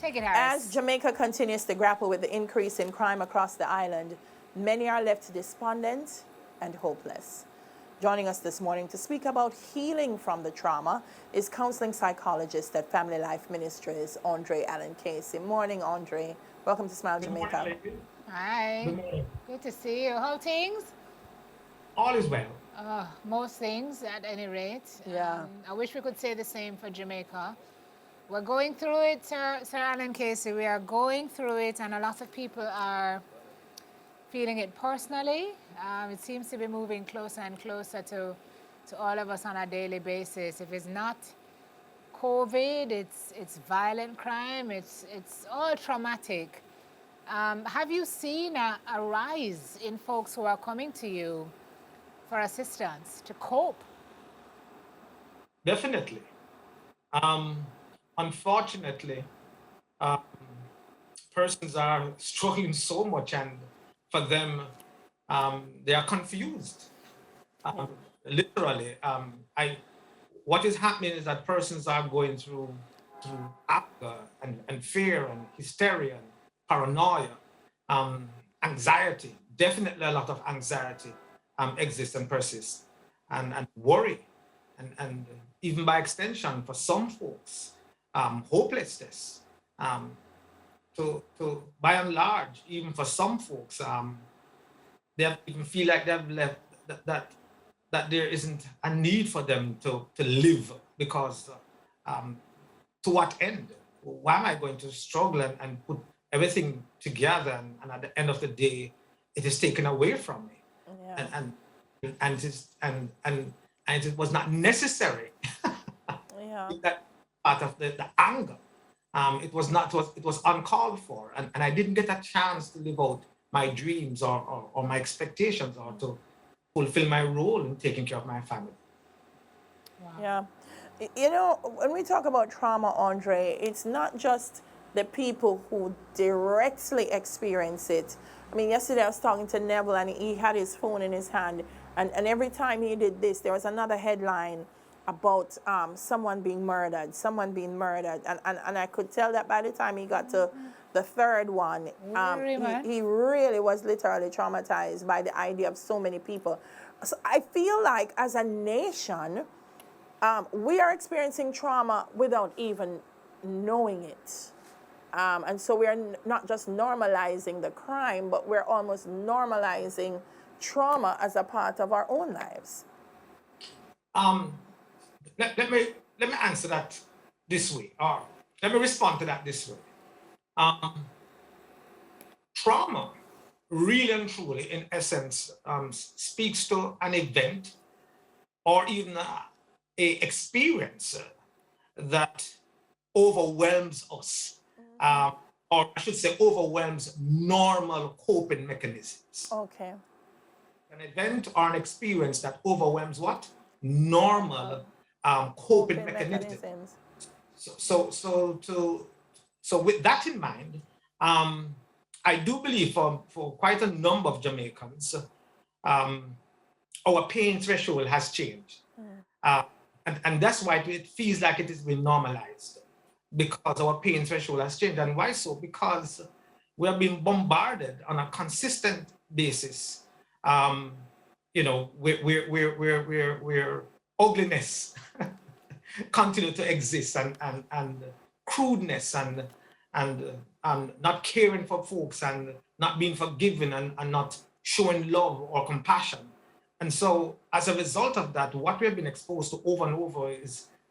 Take it, As Harris. Jamaica continues to grapple with the increase in crime across the island, many are left despondent and hopeless. Joining us this morning to speak about healing from the trauma is counseling psychologist at Family Life Ministries, Andre Allen Casey. Morning, Andre. Welcome to Smile Jamaica. Good morning. Hi. Good morning. Good to see you. How things? All is well. Most things, at any rate. Yeah. I wish we could say the same for Jamaica. We're going through it, Sir Alan Casey. We are going through it, and a lot of people are feeling it personally. It seems to be moving closer and closer to all of us on a daily basis. If it's not COVID, it's violent crime, it's all traumatic. Have you seen a rise in folks who are coming to you for assistance to cope? Definitely. Unfortunately, persons are struggling so much, and for them, they are confused. Literally, what is happening is that persons are going through anger and fear and hysteria and paranoia, anxiety. Definitely, a lot of anxiety exists and persists, and worry, and even by extension, for some folks, hopelessness. To by and large, even for some folks, they even feel like they've left that there isn't a need for them to live, because to what end? Why am I going to struggle and put everything together, and at the end of the day, it is taken away from me? Yeah. And it was not necessary. Yeah. That part of the anger, it was uncalled for, and I didn't get a chance to live out my dreams or my expectations, or to fulfill my role in taking care of my family. Wow. Yeah. You know, when we talk about trauma, Andre, it's not just the people who directly experience it. I mean, yesterday I was talking to Neville, and he had his phone in his hand, and every time he did this, there was another headline about someone being murdered, and I could tell that by the time he got to the third one, he really was literally traumatized by the idea of so many people. So I feel like as a nation, we are experiencing trauma without even knowing it. And so we're not just normalizing the crime, but we're almost normalizing trauma as a part of our own lives. Let me answer that this way, or let me respond to that this way. Trauma, really and truly, in essence, speaks to an event or even a experience that overwhelms us, or I should say overwhelms normal coping mechanisms. Okay. An event or an experience that overwhelms what? Normal coping mechanisms. So with that in mind, I do believe for quite a number of Jamaicans, our pain threshold has changed. And that's why it feels like it has been normalized, because our pain threshold has changed. And why so? Because we have been bombarded on a consistent basis. Where ugliness continue to exist, and crudeness, and not caring for folks, and not being forgiving, and not showing love or compassion. And so as a result of that, what we have been exposed to over and over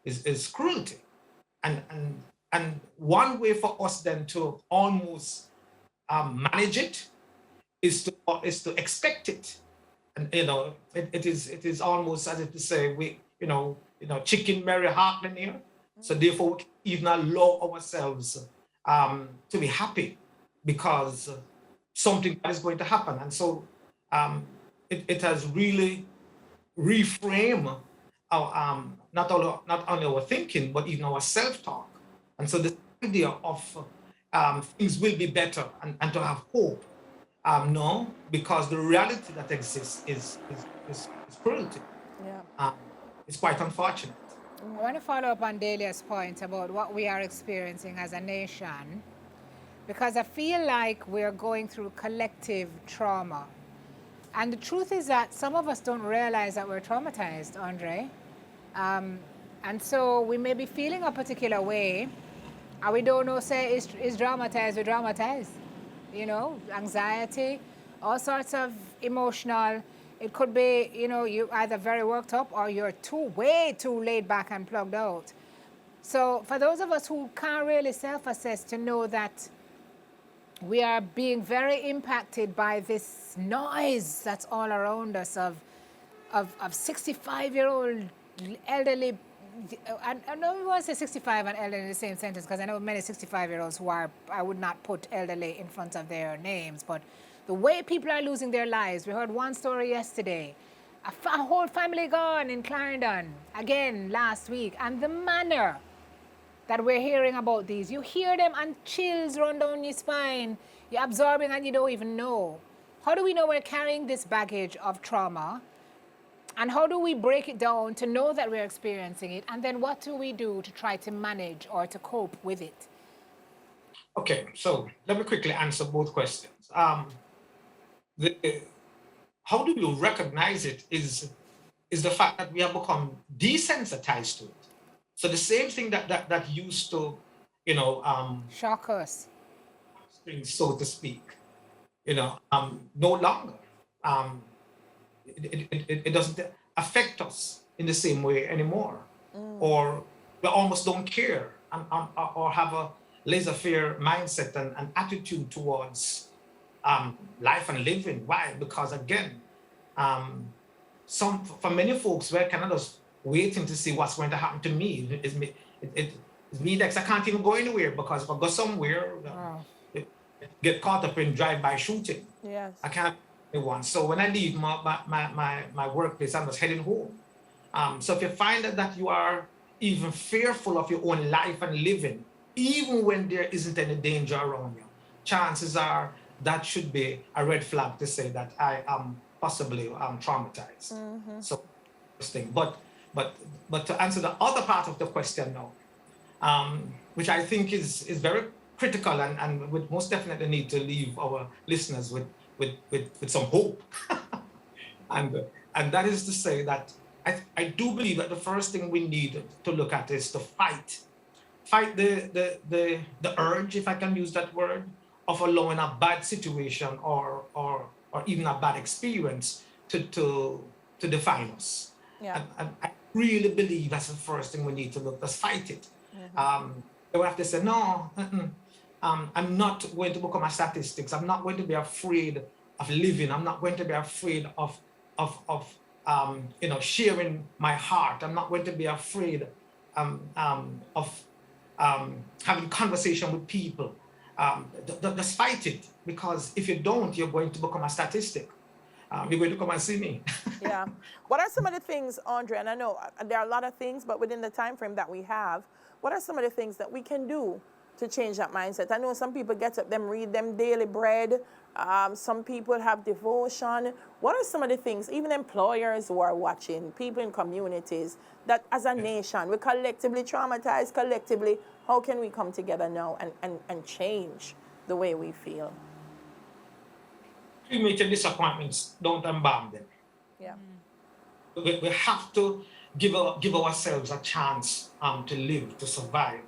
is cruelty. And one way for us then to almost manage it is to expect it. And it is almost as if to say, we chicken Mary Hartland here. So therefore we can even allow ourselves to be happy because something is going to happen. And so it has really reframed our not only our thinking, but even our self-talk. And so this idea of things will be better, and to have hope. No, because the reality that exists is cruelty. Yeah. It's quite unfortunate. I want to follow up on Delia's point about what we are experiencing as a nation, because I feel like we're going through collective trauma. And the truth is that some of us don't realize that we're traumatized, Andre. Um, and so we may be feeling a particular way, and we don't know, say, is dramatized or dramatized. You know, anxiety, all sorts of emotional. It could be, you know, you either very worked up or you're way too laid back and plugged out. So for those of us who can't really self-assess, to know that we are being very impacted by this noise that's all around us of 65-year-old elderly. I don't want to say 65 and elderly in the same sentence, because I know many 65-year-olds who are, I would not put elderly in front of their names, but the way people are losing their lives. We heard one story yesterday, a whole family gone in Clarendon, again last week, and the manner that we're hearing about these, you hear them and chills run down your spine. You're absorbing and you don't even know. How do we know we're carrying this baggage of trauma? And how do we break it down to know that we're experiencing it? And then what do we do to try to manage or to cope with it? Okay, so let me quickly answer both questions. The, how do you recognize it is the fact that we have become desensitized to it. So the same thing that used to, you know, Shock us. so to speak, you know, no longer. It doesn't affect us in the same way anymore, or we almost don't care, or have a laissez-faire mindset and attitude towards life and living. Why? Because again, for many folks, we're kind of just waiting to see what's going to happen to me. It's me next. I can't even go anywhere, because if I go somewhere, get caught up in drive-by shooting. Yes. I can't be one. So when I leave my workplace, I'm just heading home. So if you find that you are even fearful of your own life and living, even when there isn't any danger around you, chances are that should be a red flag to say that I am possibly traumatized. So interesting. But to answer the other part of the question now, which I think is very critical and would most definitely need to leave our listeners with some hope. and that is to say that I do believe that the first thing we need to look at is to fight the urge, if I can use that word, of allowing a bad situation or even a bad experience to define us. Yeah. And I really believe that's the first thing we need to look. Let's fight it. We have to say, no, I'm not going to become a statistics. I'm not going to be afraid of living. I'm not going to be afraid of sharing my heart. I'm not going to be afraid of having conversation with people. Just fight it, because if you don't, you're going to become a statistic. You're going to come and see me. Yeah. What are some of the things, Andre, and I know there are a lot of things, but within the time frame that we have, what are some of the things that we can do to change that mindset? I know some people get up, them read them daily bread. Some people have devotion. What are some of the things, even employers who are watching, people in communities, that as a nation, we're collectively traumatized, collectively, how can we come together now and change the way we feel? Premature disappointments, don't embalm them. Yeah. We have to give ourselves a chance to live, to survive.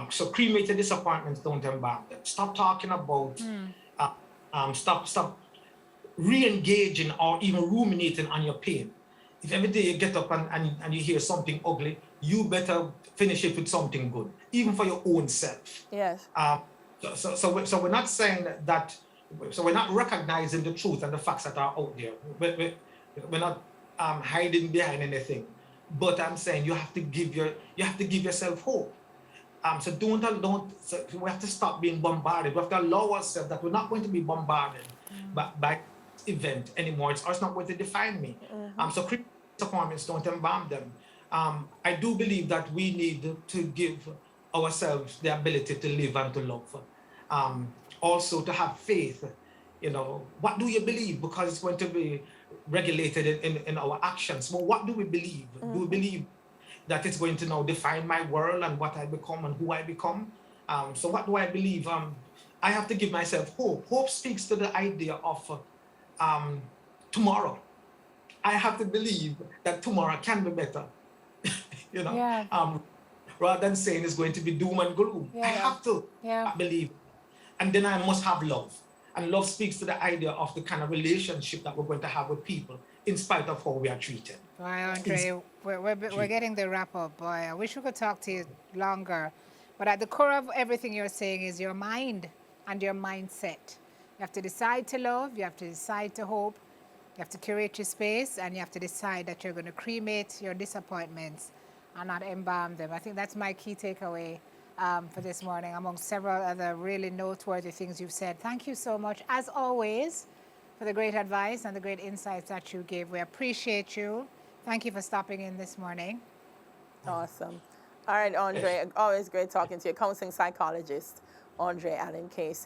So premature disappointments, don't embalm them. Stop talking about, stop re-engaging or even ruminating on your pain. If every day you get up and you hear something ugly, you better finish it with something good, even for your own self. Yes. So we're not saying that, so we're not recognizing the truth and the facts that are out there. We're not hiding behind anything. But I'm saying you have to give yourself hope. So we have to stop being bombarded. We have to allow ourselves that we're not going to be bombarded by event anymore. It's not going to define me. So disappointments, don't embalm them. I do believe that we need to give ourselves the ability to live and to love. Also to have faith. What do you believe? Because it's going to be regulated in our actions. Well, what do we believe? Do we believe that is going to now define my world and what I become and who I become. So what do I believe? I have to give myself hope. Hope speaks to the idea of um, tomorrow. I have to believe that tomorrow can be better, you know, Yeah. rather than saying it's going to be doom and gloom. I Yeah. have to Yeah. believe. And then I must have love. And love speaks to the idea of the kind of relationship that we're going to have with people in spite of how we are treated. Boy, Andre, we're getting the wrap up. Boy, I wish we could talk to you longer. But at the core of everything you're saying is your mind and your mindset. You have to decide to love, you have to decide to hope, you have to curate your space, and you have to decide that you're going to cremate your disappointments and not embalm them. I think that's my key takeaway for this morning, among several other really noteworthy things you've said. Thank you so much, as always, for the great advice and the great insights that you gave. We appreciate you. Thank you for stopping in this morning. Awesome. All right, Andre, always great talking to you. Counseling psychologist, Andre Allen Casey.